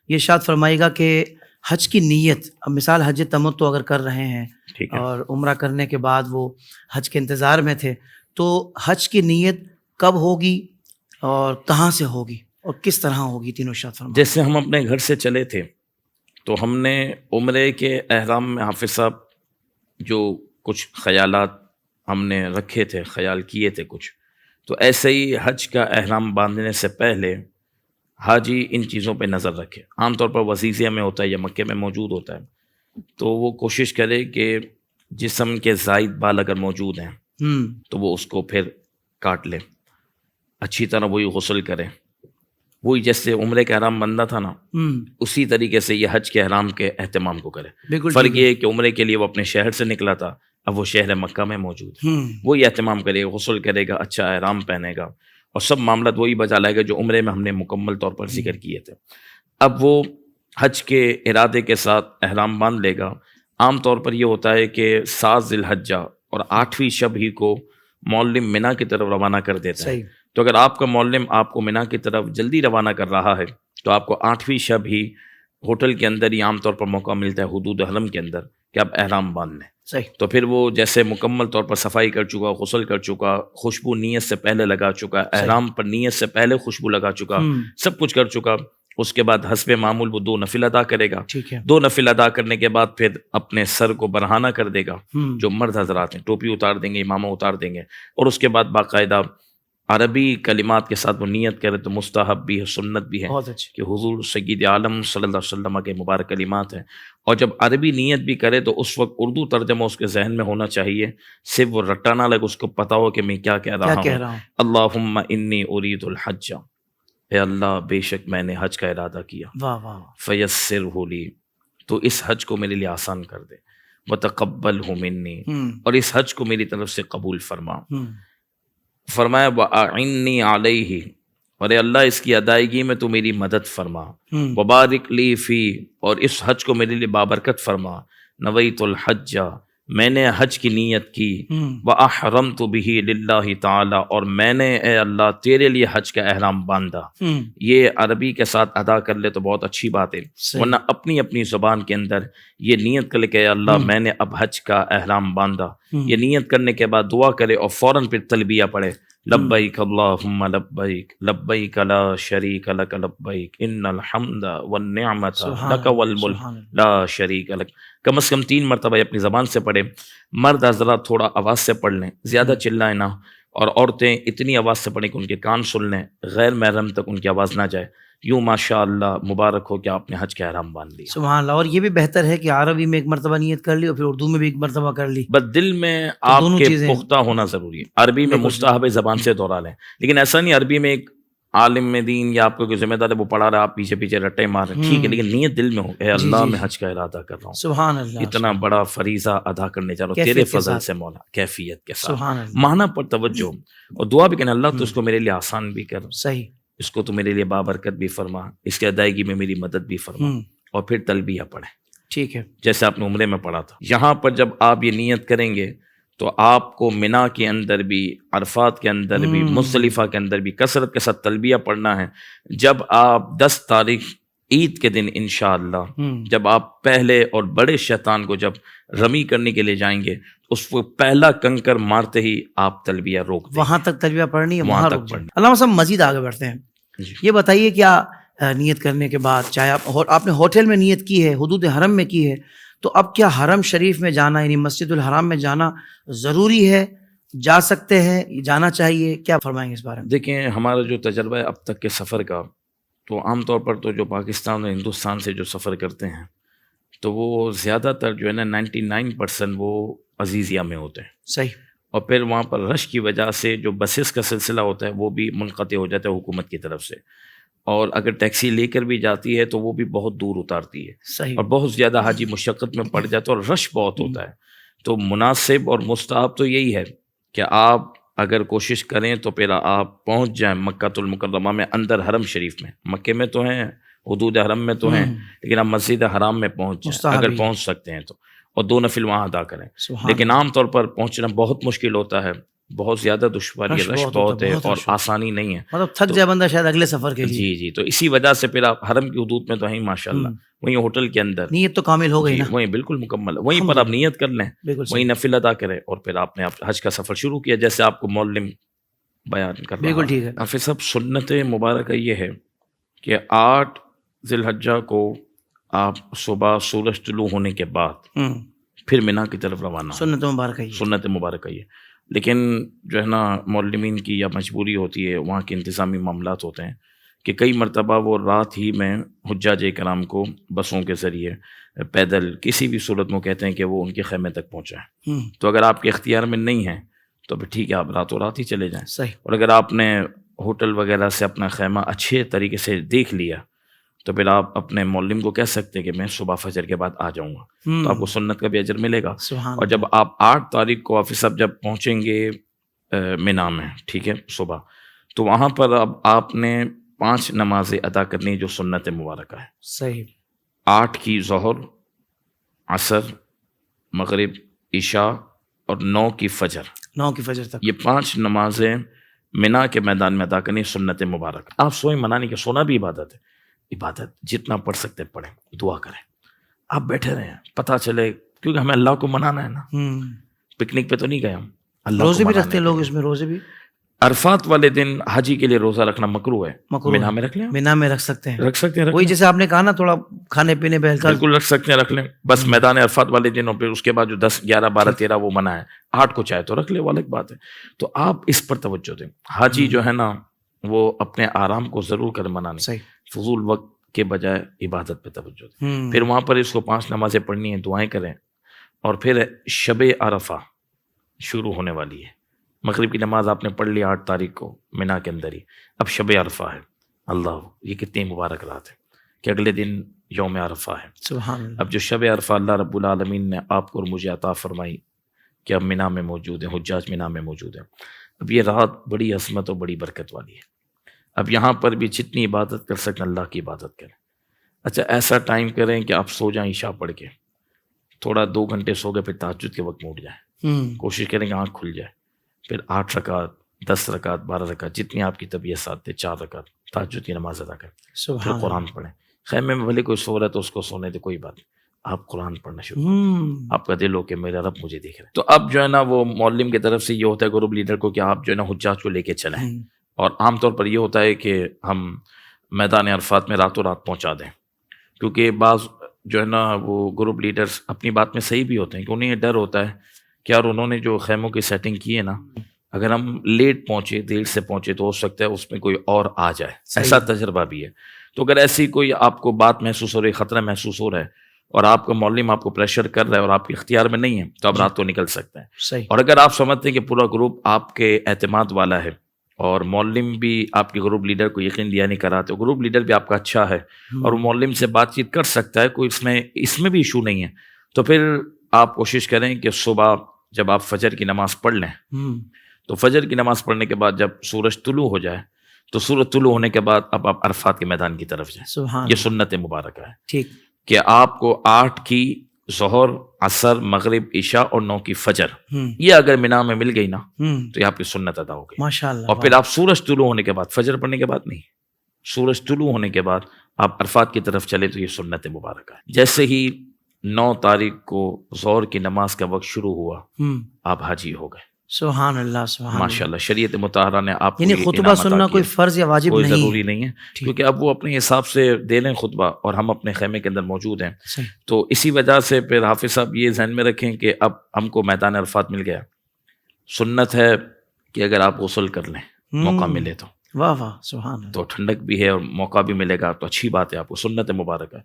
یہ ارشاد فرمائیے گا کہ حج کی نیت، اب مثال حج تمتع اگر کر رہے ہیں اور عمرہ کرنے کے بعد وہ حج کے انتظار میں تھے، تو حج کی نیت کب ہوگی اور کہاں سے ہوگی اور کس طرح ہوگی؟ تینوں ارشاد فرمائیے۔ جیسے ہم اپنے گھر سے چلے تھے تو ہم نے عمرے کے احرام میں حافظ صاحب جو کچھ خیالات ہم نے رکھے تھے، خیال کیے تھے کچھ، تو ایسے ہی حج کا احرام باندھنے سے پہلے حاجی ان چیزوں پہ نظر رکھے۔ عام طور پر وزیزیہ میں ہوتا ہے یا مکے میں موجود ہوتا ہے، تو وہ کوشش کرے کہ جسم کے زائد بال اگر موجود ہیں تو وہ اس کو پھر کاٹ لے، اچھی طرح وہی غسل کرے، وہی جیسے عمرے کا احرام بندہ تھا نا، اسی طریقے سے یہ حج کے احرام کے اہتمام کو کرے۔ فرق یہ ہے کہ عمرے کے لیے وہ اپنے شہر سے نکلا تھا، اب وہ شہر مکہ میں موجود ہے، وہی اہتمام کرے گا، غسل کرے گا، اچھا احرام پہنے گا اور سب معاملات وہی بجا لائے گا جو عمرے میں ہم نے مکمل طور پر ذکر کیے تھے۔ اب وہ حج کے ارادے کے ساتھ احرام باندھ لے گا۔ عام طور پر یہ ہوتا ہے کہ 7 ذی الحجہ اور 8ویں شب ہی کو معلم منا کی طرف روانہ کر دیتا ہے، تو اگر آپ کا معلم آپ کو منا کی طرف جلدی روانہ کر رہا ہے تو آپ کو 8ویں شب ہی ہوٹل کے اندر ہی عام طور پر موقع ملتا ہے حدود حرم کے اندر کہ آپ احرام باندھ لیں۔ تو پھر وہ جیسے مکمل طور پر صفائی کر چکا، غسل کر چکا، خوشبو نیت سے پہلے لگا چکا، احرام پر نیت سے پہلے خوشبو لگا چکا، سب کچھ کر چکا، اس کے بعد حسب معمول وہ 2 نفل ادا کرے گا۔ 2 نفل ادا کرنے کے بعد پھر اپنے سر کو برہانہ کر دے گا، جو مرد حضرات ہیں ٹوپی اتار دیں گے، امامہ اتار دیں گے، اور اس کے بعد باقاعدہ عربی کلمات کے ساتھ وہ نیت کرے تو مستحب بھی ہے، سنت بھی ہے کہ حضور سید عالم صلی اللہ علیہ وسلم کے مبارک کلمات ہیں، اور جب عربی نیت بھی کرے تو اس وقت اردو ترجمہ اس کے ذہن میں ہونا چاہیے، صرف وہ رٹا نہ لگے، اس کو پتا ہو کہ میں کیا کہہ رہا ہوں۔ اللہم انی ارید الحج، اے اللہ بے شک میں نے حج کا ارادہ کیا، فیسرہ لی، تو اس حج کو میرے لیے آسان کر دے، وتقبلہ منی، اور اس حج کو میری طرف سے قبول فرما۔ فرمایا وَأَعِنِّي عَلَيْهِ، اور اے اللہ اس کی ادائیگی میں تو میری مدد فرما، وَبَارِكْ لِي فِي، اور اس حج کو میرے لیے بابرکت فرما، نویت الحج، میں نے حج کی نیت کی، وَأَحْرَمْتُ بِهِ لِلَّهِ تعالی، اور میں نے اے اللہ تیرے لیے حج کا احرام باندھا۔ یہ عربی کے ساتھ ادا کر لے تو بہت اچھی بات ہے، ورنہ اپنی اپنی زبان کے اندر یہ نیت کر لے کہ اے اللہ میں نے اب حج کا احرام باندھا، یہ نیت کرنے کے بعد دعا کرے اور فوراً پھر تلبیہ پڑھے، لبیک اللہم لبیک، لبیک لا شریک لک لبیک، ان الحمد والنعمت لک والملک لا شریک لک۔ کم از کم 3 مرتبہ اپنی زبان سے پڑھے۔ مرد حضرات تھوڑا آواز سے پڑھ لیں، زیادہ چلائیں نہ، اور عورتیں اتنی آواز سے پڑھیں کہ ان کے کان سن لیں، غیر محرم تک ان کی آواز نہ جائے۔ یوں ماشاء اللہ مبارک ہو کہ آپ نے حج کا احرام باندھ لیا۔ سبحان اللہ۔ اور یہ بھی بہتر ہے کہ عربی میں 1 مرتبہ نیت کر لی اور پھر اردو میں بھی 1 مرتبہ کر لی، بس دل میں آپ کے پختہ ہونا ضروری ہے۔ عربی میں مستحب زبان سے دوہرا لیں، لیکن ایسا نہیں عربی میں ایک عالم دین یا آپ کو کوئی ذمہ دار ہے وہ پڑھا رہا ہے، آپ پیچھے پیچھے رٹے مار رہے ہیں، ٹھیک ہے، لیکن نیت دل میں ہو، اے اللہ میں حج کا ارادہ کر رہا ہوں، سبحان اللہ، اتنا بڑا فریضہ ادا کرنے جا رہا ہوں تیرے فضل سے مولا، کیفیت کے ساتھ، معنی پر توجہ، اور دعا بھی کرنا اللہ تو اس کو میرے لیے آسان بھی کر، صحیح، اس کو تو میرے لیے بابرکت بھی فرما، اس کی ادائیگی میں میری مدد بھی فرما، اور پھر تلبیہ پڑھیں، ٹھیک ہے، جیسے آپ نے عمرے میں پڑھا تھا۔ یہاں پر جب آپ یہ نیت کریں گے تو آپ کو منا کے اندر بھی، عرفات کے اندر بھی، مزدلفہ کے اندر بھی کثرت کے ساتھ تلبیہ پڑھنا ہے۔ جب آپ 10 تاریخ عید کے دن انشاءاللہ جب آپ پہلے اور بڑے شیطان کو جب رمی کرنے کے لیے جائیں گے، اس کو پہلا کنکر مارتے ہی آپ تلبیہ روک دیں، وہاں تک تلبیہ پڑھنی ہے، وہاں تک پڑھنی۔ علامہ صاحب مزید آگے بڑھتے ہیں، یہ بتائیے کیا نیت کرنے کے بعد چاہے آپ نے ہوٹل میں نیت کی ہے، حدود حرم میں کی ہے، تو اب کیا حرم شریف میں جانا یعنی مسجد الحرام میں جانا ضروری ہے؟ جا سکتے ہیں، جانا چاہیے؟ کیا فرمائیں گے اس بارے میں؟ دیکھیں ہمارا جو تجربہ ہے اب تک کے سفر کا، تو عام طور پر تو جو پاکستان اور ہندوستان سے جو سفر کرتے ہیں تو وہ زیادہ تر جو ہے نا 99% وہ عزیزیہ میں ہوتے ہیں، صحیح، اور پھر وہاں پر رش کی وجہ سے جو بسز کا سلسلہ ہوتا ہے وہ بھی منقطع ہو جاتا ہے حکومت کی طرف سے، اور اگر ٹیکسی لے کر بھی جاتی ہے تو وہ بھی بہت دور اتارتی ہے، صحیح، اور بہت زیادہ حاجی مشقت میں پڑ جاتا ہے اور رش بہت ہوتا ہے۔ تو مناسب اور مستحب تو یہی ہے کہ آپ اگر کوشش کریں تو پھر آپ پہنچ جائیں مکہ المکرمہ میں، اندر حرم شریف میں، مکے میں تو ہیں، حدود حرم میں تو ہیں، لیکن آپ مسجد حرام میں پہنچ جائیں اگر پہنچ سکتے ہیں تو، اور 2 نفل وہاں ادا کریں۔ لیکن عام طور پر پہنچنا بہت مشکل ہوتا ہے، بہت زیادہ دشواری ہے، رش بہت ہے اور آسانی نہیں ہے، مطلب تھک جائے بندہ شاید اگلے سفر کے لیے. جی تو اسی وجہ سے پھر آپ حرم کی حدود میں تو ہیں ماشاء اللہ، وہیں ہوٹل کے اندر نیت تو کامل ہو گئی نا، وہیں بالکل مکمل ہے، وہیں پر آپ نیت کر لیں، وہیں نفل ادا کریں، اور پھر آپ نے حج کا سفر شروع کیا جیسے آپ کو معلم بیان کر رہا ہے. بالکل ٹھیک ہے. حافظ صاحب سنت مبارکہ یہ ہے کہ 8 ذی الحجہ کو آپ صبح سورج طلوع ہونے کے بعد پھر مینا کی طرف روانہ، سنت مبارکہ یہ. لیکن جو ہے نا معلمین کی یا مجبوری ہوتی ہے، وہاں کے انتظامی معاملات ہوتے ہیں کہ کئی مرتبہ وہ رات ہی میں حجاج کرام کو بسوں کے ذریعے پیدل کسی بھی صورت میں کہتے ہیں کہ وہ ان کے خیمے تک پہنچائیں. تو اگر آپ کے اختیار میں نہیں ہیں تو پھر ٹھیک ہے، آپ راتوں رات ہی چلے جائیں. صحیح. اور اگر آپ نے ہوٹل وغیرہ سے اپنا خیمہ اچھے طریقے سے دیکھ لیا تو پھر آپ اپنے معلم کو کہہ سکتے ہیں کہ میں صبح فجر کے بعد آ جاؤں گا، تو آپ کو سنت کا بھی اجر ملے گا. اور جب آپ 8 تاریخ کو حافظ صاحب جب پہنچیں گے مینا میں، ٹھیک ہے، صبح، تو وہاں پر اب آپ نے 5 نمازیں ادا کرنی جو سنت مبارکہ ہے. صحیح. 8 کی ظہر، عصر، مغرب، عشاء اور 9 کی فجر تک، یہ 5 نمازیں مینا کے میدان میں ادا کرنی سنت مبارک. آپ سوئیں منانی کہ سونا بھی عبادت ہے، عبادت جتنا پڑھ سکتے پڑھیں، دعا کریں، آپ بیٹھے رہیں، پتہ چلے، کیونکہ ہمیں اللہ کو منانا ہے نا، پکنک پہ تو نہیں گئے ہم. اللہ روزے بھی رکھتے ہیں لوگ، اس میں روزے بھی. عرفات والے دن حاجی کے لیے روزہ رکھنا مکروہ ہے، مینا میں رکھ لیں، مینا میں رکھ سکتے ہیں، وہی جیسے آپ نے کہا نا تھوڑا کھانے پینے پہ بالکل رکھ سکتے ہیں، رکھ لیں بس میدان عرفات والے دن، اور پھر اس کے بعد جو 10 11 12 13 وہ منع ہے. 8 کو چاہے تو رکھ لے، وہ الگ بات ہے. تو آپ اس پر توجہ دیں. حاجی جو ہے نا وہ اپنے آرام کو ضرور کر منانے، فضول وقت کے بجائے عبادت پہ توجہ دیں. پھر وہاں پر اس کو 5 نمازیں پڑھنی ہیں، دعائیں کریں، اور پھر شب عرفہ شروع ہونے والی ہے. مغرب کی نماز آپ نے پڑھ لی 8 تاریخ کو مینا کے اندر ہی، اب شب عرفہ ہے. اللہ، یہ کتنی مبارک رات ہے کہ اگلے دن یوم عرفہ ہے. سبحان اللہ. اب جو شب عرفہ اللہ رب العالمین نے آپ کو اور مجھے عطا فرمائی کہ اب مینا میں موجود ہیں، حجاج مینا میں موجود ہیں. اب یہ رات بڑی عظمت اور بڑی برکت والی ہے. اب یہاں پر بھی جتنی عبادت کر سکیں اللہ کی عبادت کریں. اچھا ایسا ٹائم کریں کہ آپ سو جائیں عشاء پڑھ کے، تھوڑا 2 گھنٹے سو گئے، پھر تہجد کے وقت میں اٹھ جائیں. کوشش کریں کہ آنکھ کھل جائے، پھر 8 رکعت 10 رکعت 12 رکعت جتنی آپ کی طبیعت ساتھ دے، 4 رکعت تہجد کی نماز ادا کریں. پھر قرآن پڑھیں. خیمے میں بھلے کوئی سو رہا ہے تو اس کو سونے دے، کوئی بات نہیں، آپ قرآن پڑھنا شروع کریں. آپ کا دل ہو کہ میرا رب مجھے دیکھ رہا ہے. تو اب جو ہے نا وہ معلم کی طرف سے یہ ہوتا ہے گروپ لیڈر کو کہ آپ جو ہے نا حجاج کو لے کے چلیں. اور عام طور پر یہ ہوتا ہے کہ ہم میدان عرفات میں راتوں رات پہنچا دیں، کیونکہ بعض جو ہے نا وہ گروپ لیڈرز اپنی بات میں صحیح بھی ہوتے ہیں کہ انہیں یہ ڈر ہوتا ہے کہ یار انہوں نے جو خیموں کی سیٹنگ کی ہے نا، اگر ہم لیٹ پہنچے، دیر سے پہنچے، تو ہو سکتا ہے اس میں کوئی اور آ جائے. ایسا تجربہ بھی ہے. تو اگر ایسی کوئی آپ کو بات محسوس ہو رہی، خطرہ محسوس ہو رہا ہے، اور آپ کا معلم آپ کو پریشر کر رہا ہے اور آپ کے اختیار میں نہیں ہے، تو آپ رات کو نکل سکتے ہیں. اور اگر آپ سمجھتے ہیں کہ پورا گروپ آپ کے اعتماد والا ہے اور معلم بھی آپ کے گروپ لیڈر کو یقین دیا نہیں کراتے، گروپ لیڈر بھی آپ کا اچھا ہے اور وہ معلم سے بات چیت کر سکتا ہے، کوئی اس میں بھی ایشو نہیں ہے، تو پھر آپ کوشش کریں کہ صبح جب آپ فجر کی نماز پڑھ لیں، تو فجر کی نماز پڑھنے کے بعد جب سورج طلوع ہو جائے، تو سورج طلوع ہونے کے بعد اب آپ عرفات کے میدان کی طرف جائیں. یہ سنت مبارکہ ہے. ٹھیک کہ آپ کو 8 کی ظہر، عصر، مغرب، عشاء اور 9 کی فجر یہ اگر مینا میں مل گئی نا تو یہ آپ کی سنت ادا ہو گئی ماشاءاللہ. اور پھر آپ سورج طلوع ہونے کے بعد، فجر پڑھنے کے بعد نہیں، سورج طلوع ہونے کے بعد آپ عرفات کی طرف چلے تو یہ سنت مبارکہ ہے. جیسے ہی 9 تاریخ کو ظہر کی نماز کا وقت شروع ہوا آپ حاجی ہو گئے. سبحان اللہ، سبحان اللہ، ماشاء اللہ. شریعت مطہرہ نے آپ کو یعنی خطبہ سننا کوئی فرض یا واجب کوئی نہیں، ضروری نہیں ہے، کیونکہ اب وہ اپنے حساب سے دے لیں خطبہ اور ہم اپنے خیمے کے اندر موجود ہیں. تو اسی وجہ سے پھر حافظ صاحب یہ ذہن میں رکھیں کہ اب ہم کو میدان عرفات مل گیا. سنت ہے کہ اگر آپ غسل کر لیں، موقع ملے تو، واہ واہ سبحان اللہ، تو ٹھنڈک بھی ہے اور موقع بھی ملے گا تو اچھی بات ہے، آپ کو سنت مبارک ہے.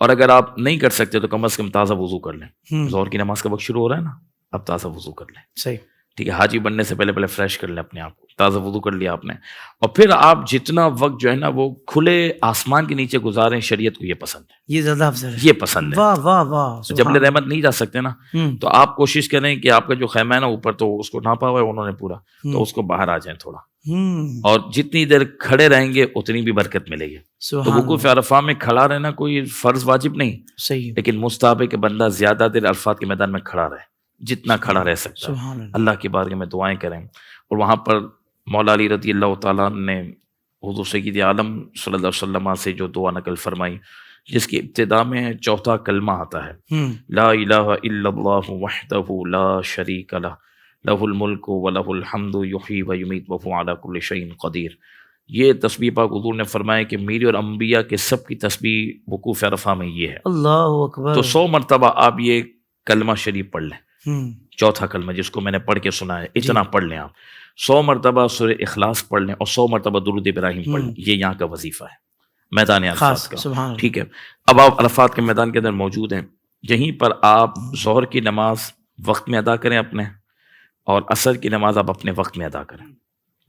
اور اگر آپ نہیں کر سکتے تو کم از کم تازہ وضو کر لیں. ظہر کی نماز کا وقت شروع ہو رہا ہے نا، اب تازہ وضو کر لیں. صحیح، ٹھیک ہے. حاجی بننے سے پہلے فریش کر لیں اپنے آپ کو، تازہ وضو کر لیا آپ نے، اور پھر آپ جتنا وقت جو ہے نا وہ کھلے آسمان کے نیچے گزاریں. شریعت کو یہ پسند ہے، یہ زیادہ افضل ہے، یہ پسند ہے. واہ واہ واہ. جبل رحمت نہیں جا سکتے نا، تو آپ کوشش کریں کہ آپ کا جو خیمہ ہے نا اوپر، تو اس کو ڈھانپا ہوا ہے انہوں نے پورا، تو اس کو باہر آ جائیں تھوڑا، اور جتنی دیر کھڑے رہیں گے اتنی بھی برکت ملے گی. تو وقوف عرفہ میں کھڑا رہنا کوئی فرض واجب نہیں، صحیح، لیکن مستحب ہے کہ بندہ زیادہ دیر عرفات کے میدان میں کھڑا رہے. جتنا کھڑا رہ سکتا ہے، اللہ کی بارگاہ میں دعائیں کریں. اور وہاں پر مولا علی رضی اللہ تعالیٰ نے حضور سید عالم صلی اللہ علیہ وسلم سے جو دعا نقل فرمائی، جس کی ابتدا میں چوتھا کلمہ آتا ہے، لا الہ الا اللہ وحدہ لا شریک لہ لہ الملک ولہ الحمد یحیی و یمیت وہو علی کل شیء قدیر. یہ تسبیح پاک حضور نے فرمایا کہ میری اور انبیاء کے سب کی تسبیح وقوف عرفہ میں یہ ہے. اللہ اکبر. تو 100 مرتبہ آپ یہ کلمہ شریف پڑھ لیں، چوتھا کلمہ جس کو میں نے پڑھ کے سنا ہے، اتنا پڑھ لیں آپ. 100 مرتبہ سورہ اخلاص پڑھ لیں اور 100 مرتبہ درود ابراہیم پڑھ لیں. یہ یہاں کا وظیفہ ہے میدان عرفات کا. ٹھیک ہے، اب آپ عرفات کے میدان کے اندر موجود ہیں، یہیں پر آپ ظہر کی نماز وقت میں ادا کریں اپنے، اور عصر کی نماز آپ اپنے وقت میں ادا کریں.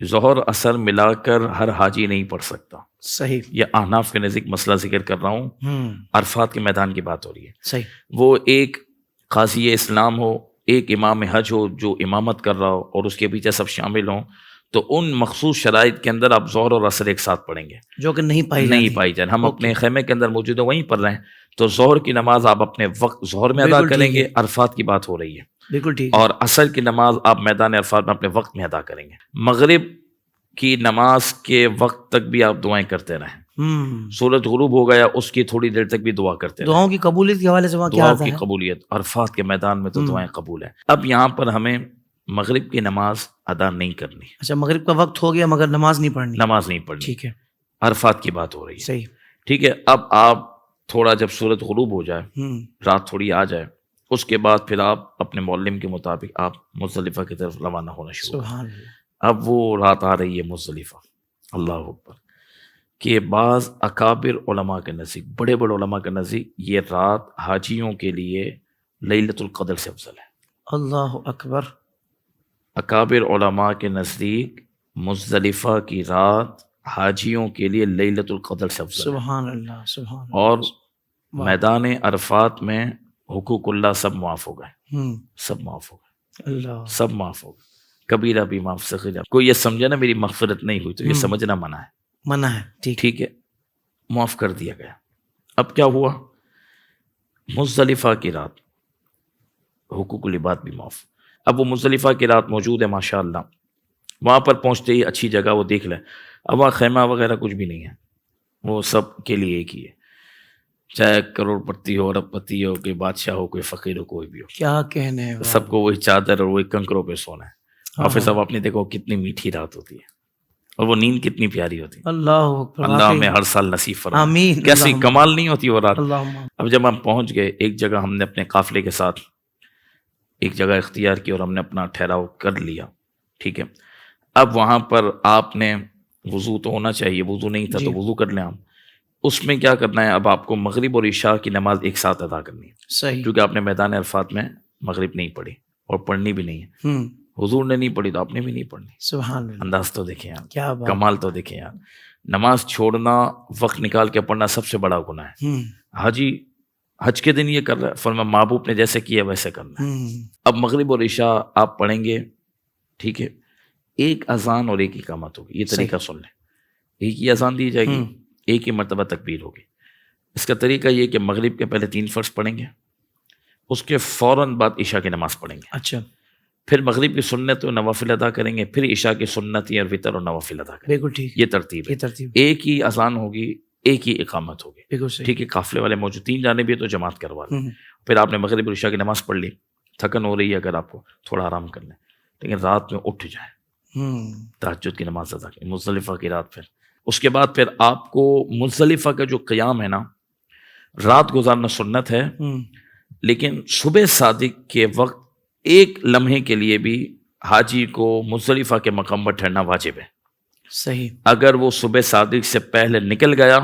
ظہر عصر ملا کر ہر حاجی نہیں پڑھ سکتا. صحیح. یہ احناف کے نزدیک مسئلہ ذکر کر رہا ہوں، عرفات کے میدان کی بات ہو رہی ہے. صحیح. وہ ایک قاضی اسلام ہو، ایک امام حج ہو جو امامت کر رہا ہو، اور اس کے پیچھے سب شامل ہوں، تو ان مخصوص شرائط کے اندر آپ ظہر اور عصر ایک ساتھ پڑھیں گے، جو کہ نہیں پائی جائے. ہم اپنے خیمے کے اندر موجود ہیں، وہیں پڑھ رہے ہیں. تو ظہر کی نماز آپ اپنے وقت ظہر میں ادا کریں گے، عرفات کی بات ہو رہی ہے. بالکل ٹھیک. اور عصر کی نماز آپ میدان عرفات میں اپنے وقت میں ادا کریں گے. مغرب کی نماز کے وقت تک بھی آپ دعائیں کرتے رہیں. سورج غروب ہو گیا اس کی تھوڑی دیر تک بھی دعا کرتے رہیں. دعاؤں کی قبولیت کے حوالے سے وہاں کیا آتا ہے؟ دعاؤں کی قبولیت عرفات کے میدان میں تو دعائیں قبول ہیں. اب یہاں پر ہمیں مغرب کی نماز ادا نہیں کرنی. اچھا، مغرب کا وقت ہو گیا مگر نماز نہیں پڑھنی. نماز نہیں پڑھنی. ٹھیک ہے، عرفات کی بات ہو رہی ہے. صحیح. ٹھیک ہے. اب آپ تھوڑا جب سورج غروب ہو جائے، رات تھوڑی آ جائے، اس کے بعد پھر آپ اپنے معلم کے مطابق آپ مزدلفہ کی طرف روانہ ہونا شروع. سبحان اللہ. اب وہ رات آ رہی ہے مزدلفہ، اللہ اکبر، کہ بعض اکابر علماء کے نزدیک، بڑے بڑے علماء کے نزدیک، یہ رات حاجیوں کے لیے لیلۃ القدر سے افضل ہے. اللہ اکبر. اکابر علماء کے نزدیک مزدلفہ کی رات حاجیوں کے لیے لیلۃ القدر سے افضل ہے. سبحان اللہ، سبحان اللہ. اور میدان عرفات میں حقوق اللہ سب معاف ہو گئے، سب معاف ہو گئے، اللہ، سب معاف ہو گئے. کبیرہ بھی معاف، صغیرہ. کوئی یہ سمجھے نا میری مغفرت نہیں ہوئی تو یہ سمجھنا منع ہے. منع ہے. ٹھیک ہے، معاف کر دیا گیا. اب کیا ہوا؟ مزدلفہ کی رات حقوق العباد بھی معاف. اب وہ مزدلفہ کی رات موجود ہے ماشاءاللہ. وہاں پر پہنچتے ہی اچھی جگہ وہ دیکھ لیں. اب وہاں خیمہ وغیرہ کچھ بھی نہیں ہے، وہ سب کے لیے ایک ہی ہے، چاہے کروڑ پتی ہو، ارب پتی ہو، کوئی بادشاہ ہو، کوئی فقیر ہو، کوئی بھی ہو. کیا کہنے ہیں، سب کو وہی چادر اور وہی کنکروں پہ سونا ہے. اور پھر سب آپ نے دیکھو کتنی میٹھی رات ہوتی ہے، اور وہ نیند کتنی پیاری ہوتی ہے. اللہ ہمیں ہر سال نصیب فرمائے. آمین. کیسی کمال نہیں ہوتی وہ رات. اللہ. اب جب ہم پہنچ گئے ایک جگہ، ہم نے اپنے قافلے کے ساتھ ایک جگہ اختیار کی اور ہم نے اپنا ٹھہراؤ کر لیا. ٹھیک ہے. اب وہاں پر آپ نے وضو تو ہونا چاہیے، وضو نہیں تھا تو وضو کر لیں آپ. اس میں کیا کرنا ہے، اب آپ کو مغرب اور عشاء کی نماز ایک ساتھ ادا کرنی ہے. صحیح. کیونکہ آپ نے میدان عرفات میں مغرب نہیں پڑھی اور پڑھنی بھی نہیں ہے. حضور نے نہیں پڑھی تو آپ نے بھی نہیں پڑھنی. سبحان اللہ. انداز تو دیکھیں یار، کیا بات. کمال تو دیکھیں یار. نماز چھوڑنا، وقت نکال کے پڑھنا سب سے بڑا گناہ ہے. حاجی حج کے دن یہ کر رہا ہے، فرمایا محبوب نے جیسے کیا ویسے کرنا ہے. اب مغرب اور عشاء آپ پڑھیں گے، ٹھیک ہے، ایک اذان اور ایک اقامت ہوگی. یہ طریقہ سن لیں. ایک ہی اذان دی جائے گی، ایک ہی مرتبہ تکبیر ہوگی. اس کا طریقہ یہ کہ مغرب کے پہلے 3 فرض پڑھیں گے، اس کے فوراً بعد عشاء کی نماز پڑھیں گے. اچھا. پھر مغرب کی سنت و نوافل ادا کریں گے، پھر عشاء کی سنت اور وطر اور نوافل ادا کریں گے. بالکل ٹھیک. یہ ترتیب ہے. ایک ہی اذان ہوگی، ایک ہی اقامت ہوگی. ٹھیک ہے. قافلے والے موجود، 3 جانے بھی ہے تو جماعت کروا لیں. پھر آپ نے مغرب اور عشاء کی نماز پڑھ لی، تھکن ہو رہی ہے اگر آپ کو، تھوڑا آرام کر لیں، لیکن رات میں اٹھ جائیں، تہجد کی نماز ادا کریں مزدلفہ کی رات. پھر اس کے بعد پھر آپ کو مزدلفہ کا جو قیام ہے نا، رات گزارنا سنت ہے، لیکن صبح صادق کے وقت ایک لمحے کے لیے بھی حاجی کو مزدلفہ کے مقام پر ٹھہرنا واجب ہے. صحیح. اگر وہ صبح صادق سے پہلے نکل گیا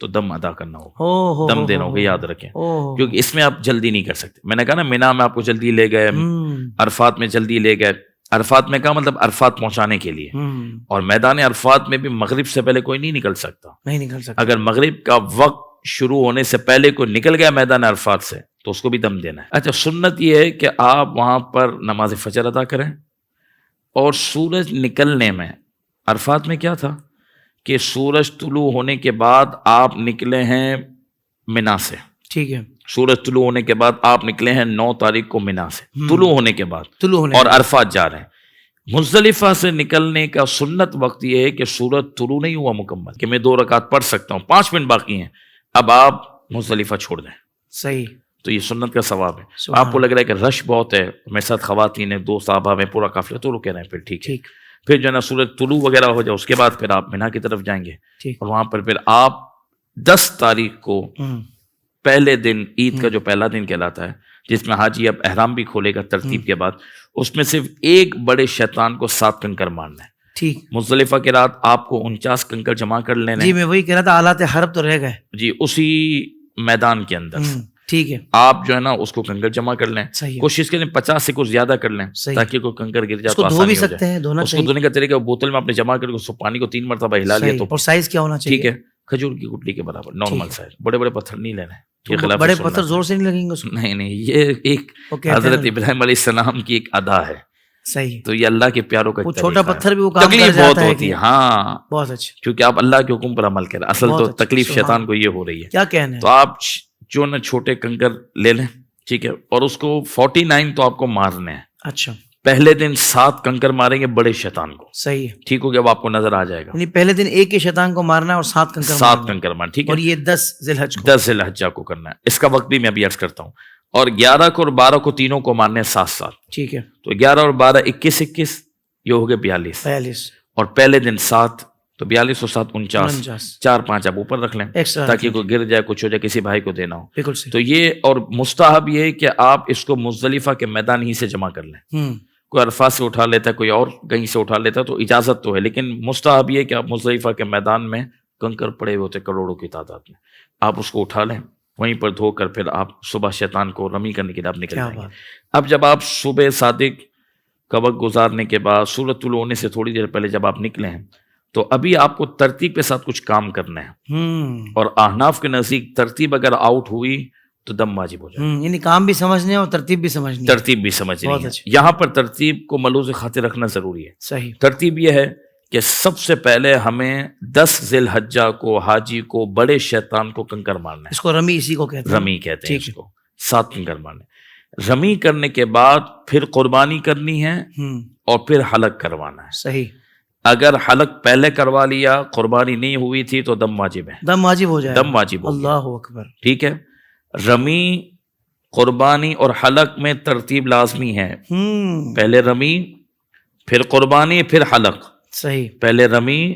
تو دم ادا کرنا ہوگا، دم دینا ہوگا. یاد رکھیں، کیونکہ اس میں آپ جلدی نہیں کر سکتے. میں نے کہا نا مینا میں آپ کو جلدی لے گئے، عرفات میں جلدی لے گئے. عرفات میں کا مطلب عرفات پہنچانے کے لیے، اور میدان عرفات میں بھی مغرب سے پہلے کوئی نہیں نکل سکتا. نہیں نکل سکتا. اگر مغرب کا وقت شروع ہونے سے پہلے کوئی نکل گیا میدان عرفات سے تو اس کو بھی دم دینا ہے. اچھا، سنت یہ ہے کہ آپ وہاں پر نماز فجر ادا کریں، اور سورج نکلنے میں، عرفات میں کیا تھا کہ سورج طلوع ہونے کے بعد آپ نکلے ہیں منا سے، ٹھیک ہے. سورج طلوع ہونے کے بعد آپ نکلے ہیں 9 تاریخ کو منا سے، طلوع ہونے کے بعد، اور عرفات جا رہے ہیں. مزدلفہ سے نکلنے کا سنت وقت یہ ہے کہ سورج طلوع نہیں ہوا مکمل کہ میں 2 رکعت پڑھ سکتا ہوں، 5 منٹ باقی ہیں، اب آپ مزدلفہ چھوڑ دیں. صحیح. تو یہ سنت کا ثواب ہے. آپ کو لگ رہا ہے کہ رش بہت ہے، میرے ساتھ خواتین ہیں، 2 صحابہ میں پورا قافلہ، تو رکے رہے ہیں، پھر ٹھیک ہے. پھر جو ہے نا سورج طلوع وغیرہ ہو جائے اس کے بعد پھر آپ مینا کی طرف جائیں گے، اور وہاں پر پھر آپ 10 تاریخ کو پہلے دن، عید کا جو پہلا دن کہلاتا ہے، جس میں حاجی اب احرام بھی کھولے گا ترتیب کے بعد، اس میں صرف ایک بڑے شیطان کو 7 کنکر مارنا ہے. ٹھیک. مزدلفہ کی رات آپ کو 49 کنکر جمع کر لینے. جی میں وہی کہہ رہا تھا، آلات حرب تو رہ گئے. جی اسی میدان کے اندر. ٹھیک ہے. آپ جو ہے نا اس کو کنکر جمع کر لیں، کوشش کریں 50 سے کچھ زیادہ کر لیں تاکہ کوئی کنکر گر جائے تو آسانی ہو جائے. اس کو دھونے کا طریقہ بوتل میں آپ نے جمع کر کے اس کو پانی کو 3 مرتبہ ہلا لیا تو. اور سائز کیا ہونا چاہیے؟ ٹھیک ہے، کھجور کی گٹلی کے برابر، نارمل سائز. بڑے بڑے پتھر نہیں لینے، بڑے پتھر زور سے نہیں لگیں گے اس کو. نہیں، یہ ایک حضرت ابراہیم علیہ السلام کی ایک ادا ہے. صحیح. تو یہ اللہ کے پیاروں کا چھوٹا پتھر بھی وہ کام تکلیف بہت ہوتی ہے. ہاں بہت اچھا، کیونکہ آپ اللہ کے حکم پر عمل کریں. اصل تو تکلیف شیطان کو یہ ہو رہی ہے. کیا کہنا ہے. تو آپ جو نا چھوٹے کنکر لے لیں، ٹھیک ہے، اور اس کو 49 تو آپ کو مارنے ہیں. اچھا. پہلے دن 7 کنکر ماریں گے بڑے شیطان کو. صحیح ہے. ٹھیک ہو گیا، وہ آپ کو نظر آ جائے گا. یعنی پہلے دن ایک ہی شیطان کو مارنا ہے اور 7 کنکر مارنا. ٹھیک ہے. اور یہ 10 ذی الحج کو، 10 ذی الحجہ کو کرنا ہے. اس کا وقت بھی میں ابھی عرض کرتا ہوں. اور 11 کو اور 12 کو تینوں کو مارنے ہیں 7. ٹھیک ہے. تو 11 اور 12 21 یہ ہو گئے 42. اور پہلے دن 7 تو 42 اور 7 49. 4-5 آپ اوپر رکھ لیں تاکہ کوئی گر جائے، کچھ ہو جائے، کسی بھائی کو دینا ہو. بالکل. تو یہ اور مستحب یہ ہے کہ آپ اس کو مزدلفہ کے میدان ہی سے جمع کر لیں. کوئی عرفات سے اٹھا لیتا ہے، کوئی اور کہیں سے اٹھا لیتا ہے، تو اجازت تو ہے، لیکن مستحب یہ کہ آپ مزدلفہ کے میدان میں کنکر پڑے ہوتے کروڑوں کی تعداد میں، آپ اس کو اٹھا لیں، وہیں پر دھو کر پھر آپ صبح شیطان کو رمی کرنے کے لیے آپ نکل جائیں گے. اب جب آپ صبح صادق کا وقت گزارنے کے بعد سورج طلوع ہونے سے تھوڑی دیر پہلے جب آپ نکلے ہیں تو ابھی آپ کو ترتیب کے ساتھ کچھ کام کرنا ہے. اور احناف کے نزدیک ترتیب اگر آؤٹ ہوئی تو دم واجب ہو جائے. یعنی کام بھی سمجھنے اور ترتیب بھی سمجھنی. ترتیب بھی سمجھنی ہے. یہاں پر ترتیب کو ملحوظ خاطر رکھنا ضروری ہے. صحیح. ترتیب یہ ہے کہ سب سے پہلے ہمیں 10 ذی الحجہ کو حاجی کو بڑے شیطان کو کنکر مارنا ہے. اس کو رمی اسی کو کہتے ہیں. رمی کہتے ہیں اس کو. 7 کنکر مارنے. رمی کرنے کے بعد پھر قربانی کرنی ہے اور پھر حلق کروانا ہے. صحیح. اگر حلق پہلے کروا لیا، قربانی نہیں ہوئی تھی تو دم واجب ہے. دم واجب ہو جائے. دم واجب ہو. اللہ اکبر. ٹھیک ہے. رمی، قربانی اور حلق میں ترتیب لازمی ہے. پہلے رمی، پھر قربانی، پھر حلق. صحیح. پہلے رمی،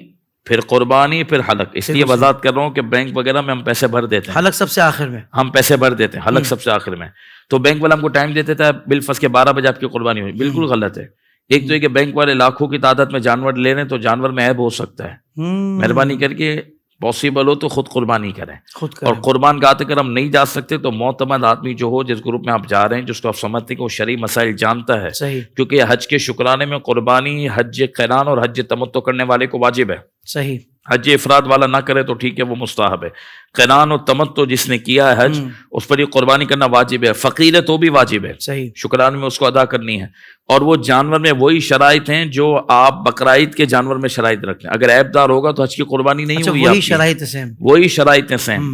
پھر قربانی، پھر حلق. اس لیے وضاحت کر رہا ہوں کہ بینک وغیرہ میں ہم پیسے بھر دیتے ہیں، حلق سب سے آخر میں ہم پیسے بھر دیتے ہیں، حلق سب سے آخر میں. تو بینک والا ہم کو ٹائم دیتے تھا بالفرض کے 12 بجے آپ کی قربانی ہوئی. بالکل غلط ہے. ایک تو یہ کہ بینک والے لاکھوں کی تعداد میں جانور لے رہے ہیں تو جانور میں عیب ہو سکتا ہے. مہربانی کر کے پاسبل ہو تو خود قربانی کریں. اور قربان گاہ تک اگر ہم نہیں جا سکتے تو معتمد آدمی جو ہو، جس گروپ میں آپ جا رہے ہیں، جس کو آپ سمجھتے ہیں کہ وہ شرعی مسائل جانتا ہے، کیونکہ حج کے شکرانے میں قربانی حج قران اور حج تمتع کرنے والے کو واجب ہے. صحیح. حج افراد والا نہ کرے تو ٹھیک ہے، وہ مستحب ہے. قران اور تمتع جس نے کیا ہے حج، اس پر یہ قربانی کرنا واجب ہے. فقیر ہے تو بھی واجب ہے. صحیح. شکرانے میں اس کو ادا کرنی ہے. اور وہ جانور میں وہی شرائط ہیں جو آپ بقرعید کے جانور میں شرائط رکھیں. اگر عیب دار ہوگا تو حج کی قربانی نہیں ہوگی. وہی شرائط سیم، وہی شرائطیں سیم،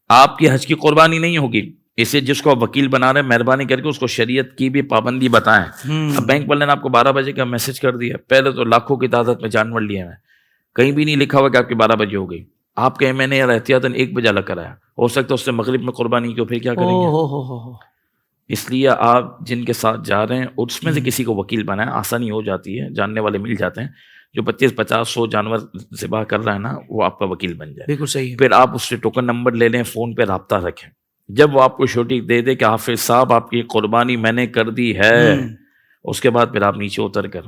آپ کی حج کی قربانی نہیں ہوگی. اسے جس کو آپ وکیل بنا رہے ہیں، مہربانی کر کے اس کو شریعت کی بھی پابندی بتائیں. اب بینک والے نے آپ کو 12 بجے کا میسج کر دیا، پہلے تو لاکھوں کی تعداد میں جانور لیے ہیں، کہیں بھی نہیں لکھا ہوا کہ آپ کی 12 بجے ہو گئی. آپ کے میں نے احتیاطاً 1 بجے الگ کرایا، ہو سکتا ہے اس سے مغرب میں قربانی کی، پھر کیا کریں گے؟ اس لیے آپ جن کے ساتھ جا رہے ہیں اس میں سے کسی کو وکیل بنائیں، آسانی ہو جاتی ہے، جاننے والے مل جاتے ہیں. جو 25 50 100 جانور ذبح کر رہا ہے نا، وہ آپ کا وکیل بن جائے. بالکل صحیح. پھر آپ اس سے ٹوکن نمبر لے لیں، فون پہ رابطہ رکھیں. جب وہ آپ کو شوٹی دے دے کہ حافظ صاحب آپ کی قربانی میں نے کر دی ہے، اس کے بعد پھر آپ نیچے اتر کر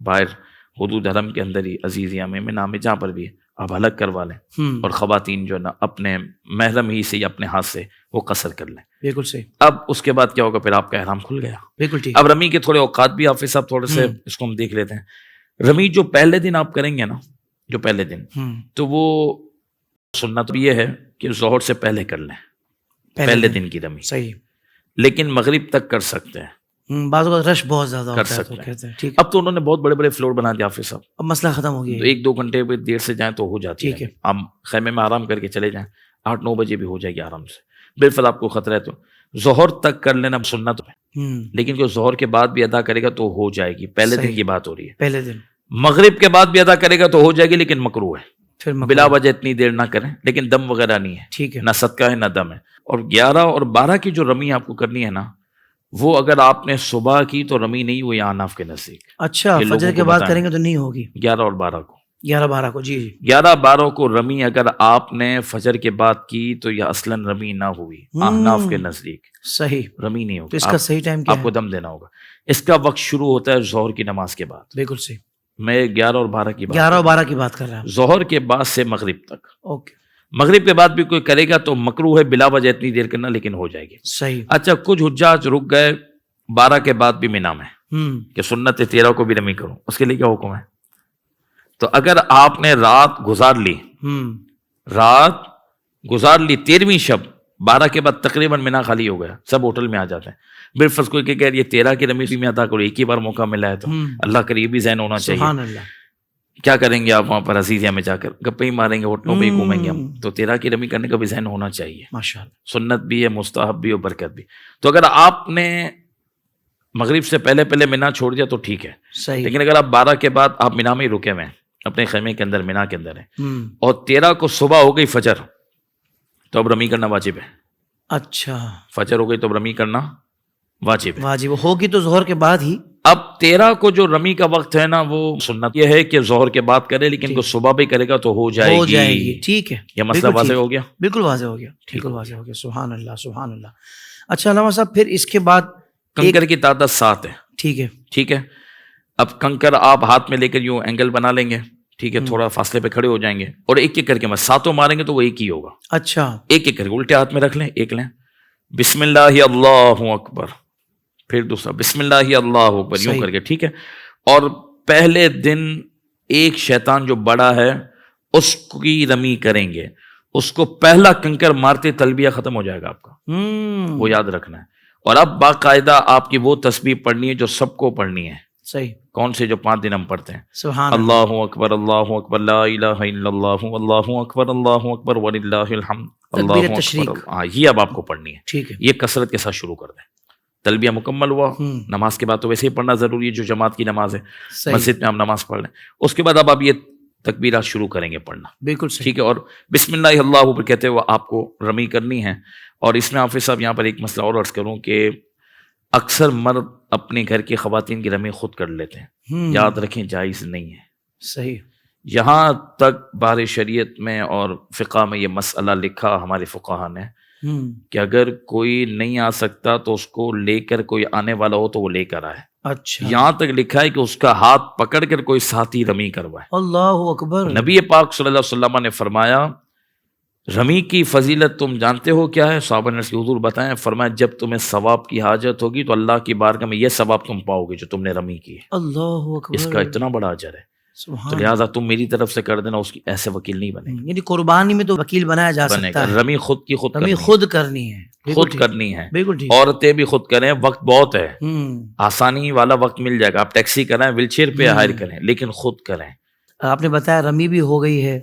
باہر حدود حرم کے اندر ہی عزیزیہ میں نام جہاں پر بھی آپ حلق کروا لیں. اور خواتین جو ہے نا اپنے محرم ہی سے یا اپنے ہاتھ سے وہ قصر کر لیں. بالکل صحیح. اب اس کے بعد کیا ہوگا؟ پھر آپ کا احرام کھل گیا. بالکل ٹھیک. اب رمی کے تھوڑے اوقات بھی حافظ صاحب تھوڑے سے اس کو ہم دیکھ لیتے ہیں. رمی جو پہلے دن آپ کریں گے نا، جو پہلے دن، تو وہ سنت بھی یہ ہے کہ ظہر سے پہلے کر لیں، پہلے دن کی رمی. صحیح. لیکن مغرب تک کر سکتے ہیں. بعض اوقات رش بہت زیادہ کر سکتے ہیں. اب تو انہوں نے بہت بڑے بڑے فلور بنا دیا حافظ صاحب، اب مسئلہ ختم ہو گیا. 1-2 گھنٹے دیر سے جائیں تو ہو جاتی ہے. آپ خیمے میں آرام کر کے چلے جائیں، 8-9 بجے بھی ہو جائے گی آرام سے. بالفعل آپ کو خطرہ ہے تو ظہر تک کر لینا سنت ہے، لیکن جو ظہر کے بعد بھی ادا کرے گا تو ہو جائے گی، پہلے دن کی بات ہو رہی ہے، پہلے دن مغرب کے بعد بھی ادا کرے گا تو ہو جائے گی، لیکن مکروہ ہے، پھر بلا وجہ اتنی دیر نہ کریں، لیکن دم وغیرہ نہیں ہے، ٹھیک ہے، نہ صدقہ ہے نہ دم ہے۔ اور 11 اور 12 کی جو رمی آپ کو کرنی ہے نا، وہ اگر آپ نے صبح کی تو رمی نہیں ہوئی احناف کے نزدیک، اچھا یہ لوگوں فجر کے کو بعد بتائیں۔ کریں گے تو نہیں ہوگی 11 اور 12 کو 11-12 کو، جی 11-12 کو رمی اگر آپ نے فجر کے بعد کی تو یہ اصلاً رمی نہ ہوئی احناف کے نزدیک، صحیح۔ رمی نہیں تو ہوگی، اس کا صحیح ٹائم کیا آپ کو ہے؟ دم دینا ہوگا۔ اس کا وقت شروع ہوتا ہے ظہر کی نماز کے بعد، بالکل صحیح، میں 11 اور 12 کی بات 11 اور 12 کی بات کر رہا ہوں، ظہر کے بعد سے مغرب تک۔ اوکے مغرب کے بعد بھی کوئی کرے گا تو مکروہ ہے بلا وجہ اتنی دیر کرنا، لیکن ہو جائے گی۔ صحیح، اچھا کچھ حجاج رک گئے 12 کے بعد بھی مینا میں کہ سنت 13 کو بھی رمی کروں، اس کے لیے کیا حکم ہے؟ تو اگر آپ نے رات گزار لی 13ویں شب، 12 کے بعد تقریباً مینا خالی ہو گیا، سب ہوٹل میں آ جاتے ہیں، بالفرض کوئی کہ یہ 13 کی رمی میں ادا کرو، ایک ہی بار موقع ملا ہے تو اللہ قریبی ذہن ہونا چاہیے، سبحان اللہ، کیا کریں گے آپ وہاں پر عزیزیہ میں جا کر گپے ہی ماریں گے، ہوٹلوں پہ ہی گھومیں گے ہم، تو 13 کی رمی کرنے کا بھی ذہن ہونا چاہیے، ماشاءاللہ، سنت بھی ہے، مستحب بھی اور برکت بھی۔ تو اگر آپ نے مغرب سے پہلے مینا چھوڑ دیا تو ٹھیک ہے، صحیح، لیکن اگر آپ 12 کے بعد آپ مینا میں ہی رکے ہوئے ہیں، اپنے خیمے کے اندر مینا کے اندر ہیں، اور 13 کو صبح ہو گئی فجر تو اب رمی کرنا واجب ہے، اچھا فجر ہو گئی تو اب رمی کرنا واجب ہے۔ واجب ہوگی تو ظہر کے بعد ہی، اب 13 کو جو رمی کا وقت ہے نا وہ سنت یہ ہے کہ ظہر کے بعد کرے، لیکن کو صبح بھی کرے گا تو ہو جائے گی، ٹھیک ہے، یہ مسئلہ واضح ہو گیا، بالکل واضح ہو گیا، بالکل واضح ہو گیا، سبحان اللہ سبحان اللہ۔ اچھا علامہ صاحب پھر اس کے بعد کنکر کی تعداد 7 ہے، ٹھیک ہے، ٹھیک ہے، اب کنکر آپ ہاتھ میں لے کر یوں اینگل بنا لیں گے، ٹھیک ہے، تھوڑا فاصلے پہ کھڑے ہو جائیں گے اور ایک ایک کر کے ساتوں ماریں گے تو وہ ایک ہی ہوگا، اچھا ایک ایک کر کے الٹے ہاتھ میں رکھ لیں، ایک لیں، بسم اللہ اللہ اکبر، پھر دوسرا بسم اللہ اللہ اکبر، یوں کر کے، ٹھیک ہے۔ اور پہلے دن ایک شیطان جو بڑا ہے اس کی رمی کریں گے، اس کو پہلا کنکر مارتے تلبیہ ختم ہو جائے گا آپ کا، وہ یاد رکھنا ہے۔ اور اب باقاعدہ آپ کی وہ تسبیح پڑھنی ہے جو سب کو پڑھنی ہے، صحیح، کون سے جو 5 دن ہم پڑھتے ہیں، سبحان اللہ اکبر لا الہ الا اللہ، اللہ اکبر وللہ الحمد، تکبیر اللہ تشریق، اکبر، ہاں یہ اب آپ کو پڑھنی ہے، ٹھیک ہے، یہ کثرت کے ساتھ شروع کر دیں۔ تلبیہ مکمل ہوا، نماز کے بعد تو ویسے ہی پڑھنا ضروری ہے جو جماعت کی نماز ہے، صحیح، مسجد میں ہم نماز پڑھ لیں، اس کے بعد اب آپ یہ تکبیرات شروع کریں گے پڑھنا، بالکل صحیح، ٹھیک ہے۔ اور بسم اللہ اللہ اوپر کہتے ہوئے آپ کو رمی کرنی ہے۔ اور اس میں حافظ صاحب یہاں پر ایک مسئلہ اور عرض کروں کہ اکثر مرد اپنے گھر کی خواتین کی رمی خود کر لیتے ہیں، یاد رکھیں جائز نہیں ہے، صحیح، یہاں تک بار شریعت میں اور فقہ میں یہ مسئلہ لکھا ہمارے فقہا نے کہ اگر کوئی نہیں آ سکتا تو اس کو لے کر کوئی آنے والا ہو تو وہ لے کر آئے، اچھا، یہاں تک لکھا ہے کہ اس کا ہاتھ پکڑ کر کوئی ساتھی رمی کروائے۔ اللہ اکبر، نبی پاک صلی اللہ علیہ وسلم نے فرمایا رمی کی فضیلت تم جانتے ہو کیا ہے؟ صحابہ نے حضور بتائیں، فرمایا جب تمہیں ثواب کی حاجت ہوگی تو اللہ کی بارگاہ میں یہ ثواب تم پاؤ گے جو تم نے رمی کی ہے، اللہ اکبر، اس کا اتنا بڑا اجر ہے، سبحان تو لہٰذا تم میری طرف سے کر دینا، اس کی ایسے وکیل نہیں بنے یعنی قربانی میں تو وکیل بنایا جا بنے سکتا گا، ہے، رمی خود کی خود رمی کرنی خود کرنی ہے، ہے، خود کرنی ہے، بالکل ٹھیک، عورتیں بھی خود کریں، وقت بہت ہے، آسانی والا وقت مل جائے گا، آپ ٹیکسی کریں، ویل چیئر پہ ہائر کریں، لیکن خود کریں۔ آپ نے بتایا رمی بھی ہو گئی ہے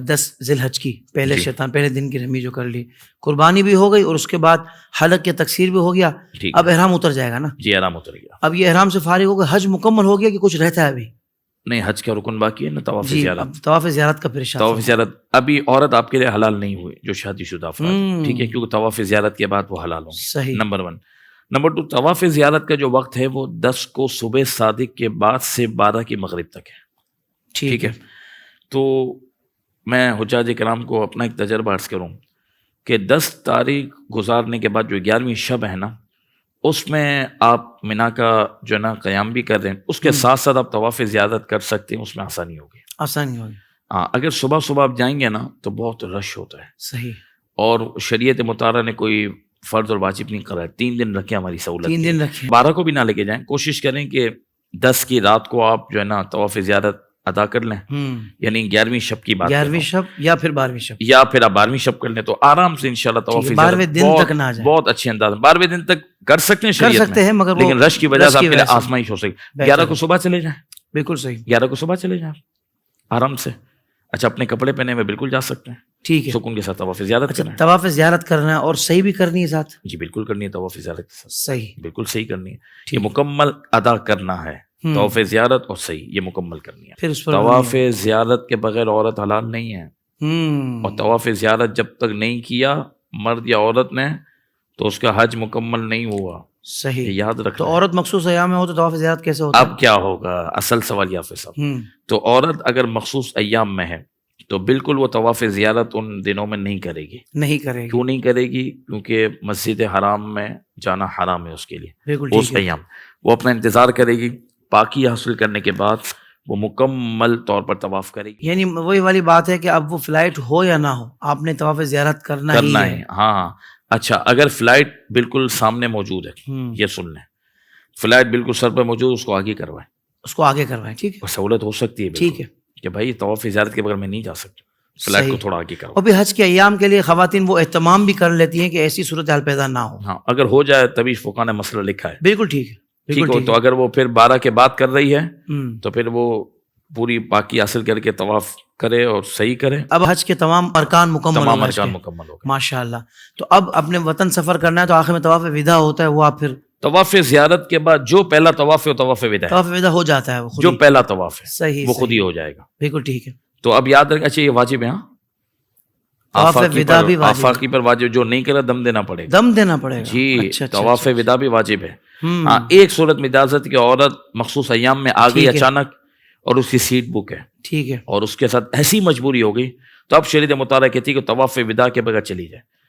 10 ذی الحج کی، پہلے شیطان پہلے دن کی رمی جو کر لی، قربانی بھی ہو گئی، اور اس کے بعد حلق کے تکسیر بھی ہو گیا، اب احرام اتر جائے گا نا؟ جی احرام اتر گیا، اب یہ احرام سے فارغ ہو گیا، حج مکمل ہو گیا کہ کچھ رہتا ہے ابھی؟ نہیں، حج کا رکن باقی ہے نا، طواف جی، زیارت، اب طواف زیارت کا پھر ارشاد طواف زیارت ابھی عورت آپ کے لیے حلال نہیں ہوئی جو شادی شدہ افراد، ٹھیک ہے، کیونکہ طواف زیارت کے بعد وہ حلال ہوں، صحیح، نمبر 1۔ نمبر 2، طواف زیارت کا جو وقت ہے وہ 10 کو صبح صادق کے بعد سے 12 کی مغرب تک ہے، ٹھیک ہے۔ تو میں حجاج کرام کو اپنا ایک تجربہ عرض کروں کہ 10 تاریخ گزارنے کے بعد جو 11ویں شب ہے نا، اس میں آپ مینا کا جو ہے نا قیام بھی کر دیں، اس کے ساتھ ساتھ آپ طواف زیارت کر سکتے ہیں، اس میں آسانی ہوگی، آسانی ہوگی، ہاں۔ اگر صبح صبح آپ جائیں گے نا تو بہت رش ہوتا ہے، صحیح، اور شریعت مطالعہ نے کوئی فرض اور واجب نہیں کرا ہے، 3 دن رکھیں ہماری سہولت، 3 دن رکھیں، 12 کو بھی نہ لے کے جائیں، کوشش کریں کہ 10 کی رات کو آپ جو ہے نا طواف زیارت ادا کر لیں، یعنی 11ویں شب کی بات، 11ویں شب یا پھر 12ویں شب، یا پھر آپ 12ویں شب کر لیں تو آرام سے انشاءاللہ طواف زیارت 12ویں دن تک نہ جائیں، بہت اچھے انداز میں 12ویں دن تک کر سکتے ہیں، کر شریعت سکتے ہیں، مگر لیکن رش کی وجہ سے آپ کے لیے سے آزمائش ہو سکے۔ 11 کو صبح چلے جائیں، بالکل صحیح، 11 کو صبح چلے جائیں آرام سے، اچھا اپنے کپڑے پہنے ہوئے بالکل جا سکتے ہیں، ٹھیک ہے. سکون کے ساتھ طواف زیارت اچھا کرنا ہے. طواف زیارت کرنا ہے اور صحیح بھی کرنی ہے ساتھ. جی بالکل کرنی ہے طواف زیارت کے ساتھ, صحیح. بالکل صحیح کرنی ہے. یہ مکمل ادا کرنا ہے طواف زیارت اور صحیح یہ مکمل کرنی ہے. پھر اس پر طواف زیارت کے بغیر عورت حلال نہیں ہے, اور طواف زیارت جب تک نہیں کیا مرد یا عورت نے تو اس کا حج مکمل نہیں ہوا. صحیح. یہ یاد رکھنا. تو عورت مخصوص ایام میں ہو تو طواف زیارت کیسے ہوتا ہے؟ اب کیا ہوگا اصل سوال یافر صاحب. تو عورت اگر مخصوص ایام میں ہے تو بالکل وہ طواف زیارت ان دنوں میں نہیں کرے گی. نہیں کرے گی. کیوں نہیں کرے گی؟ کیونکہ مسجد حرام میں جانا حرام ہے اس کے لیے. بالکل اس ایام وہ اپنا انتظار کرے گی, پاکی حاصل کرنے کے بعد وہ مکمل طور پر طواف کرے گی. یعنی وہی والی بات ہے کہ اب وہ فلائٹ ہو یا نہ ہو آپ نے طواف زیارت کرنا ہی ہے. ہاں. اچھا اگر فلائٹ بالکل سامنے موجود ہے, یہ سن لیں, فلائٹ بالکل سر پہ موجود, اس کو آگے کروائیں. اس کو آگے کروائیں. ٹھیک ہے, سہولت ہو سکتی ہے. ٹھیک ہے کہ بھائی طواف زیارت کے بغیر میں نہیں جا سکتا, فلائٹ کو تھوڑا آگے کرو. اور بھی حج کے ایام کے لیے خواتین وہ اہتمام بھی کر لیتی ہیں کہ ایسی صورتحال پیدا نہ ہو. ہاں اگر ہو جائے تبھی فقہ نے مسئلہ لکھا ہے. بالکل ٹھیک ہے. ٹھیک ہو تو اگر وہ پھر 12 کے بعد کر رہی ہے تو پھر وہ پوری پاکی حاصل کر کے طواف کرے اور صحیح کرے. اب حج کے تمام ارکان مکمل ہو گئے. ماشاء اللہ. تو اب اپنے وطن سفر کرنا ہے تو آخر میں طواف وداع ہوتا ہے, وہ آپ پھر طواف زیارت کے بعد جو پہلا طواف ہے طواف وداع. طواف وداع ہو جاتا ہے وہ جو پہلا طواف ہے صحیح وہ خود ہی ہو جائے گا. بالکل ٹھیک ہے. تو اب یاد رکھنا چاہیے واجب ہے. طواف وداع بھی واجب, آفاقی پر واجب, جو نہیں کرا دم دینا پڑے گا. دم دینا پڑے گا. جی طواف وداع بھی واجب ہے. ہاں ایک صورت میں اجازت کہ عورت مخصوص ایام میں آ گئی اچانک اور اس کی سیٹ بک ہے, ٹھیک ہے, اور اس کے ساتھ ایسی مجبوری ہو گئی تو اب شریعت مطالعہ کہتی ہے کہ طواف وداع کے بغیر چلی جائے.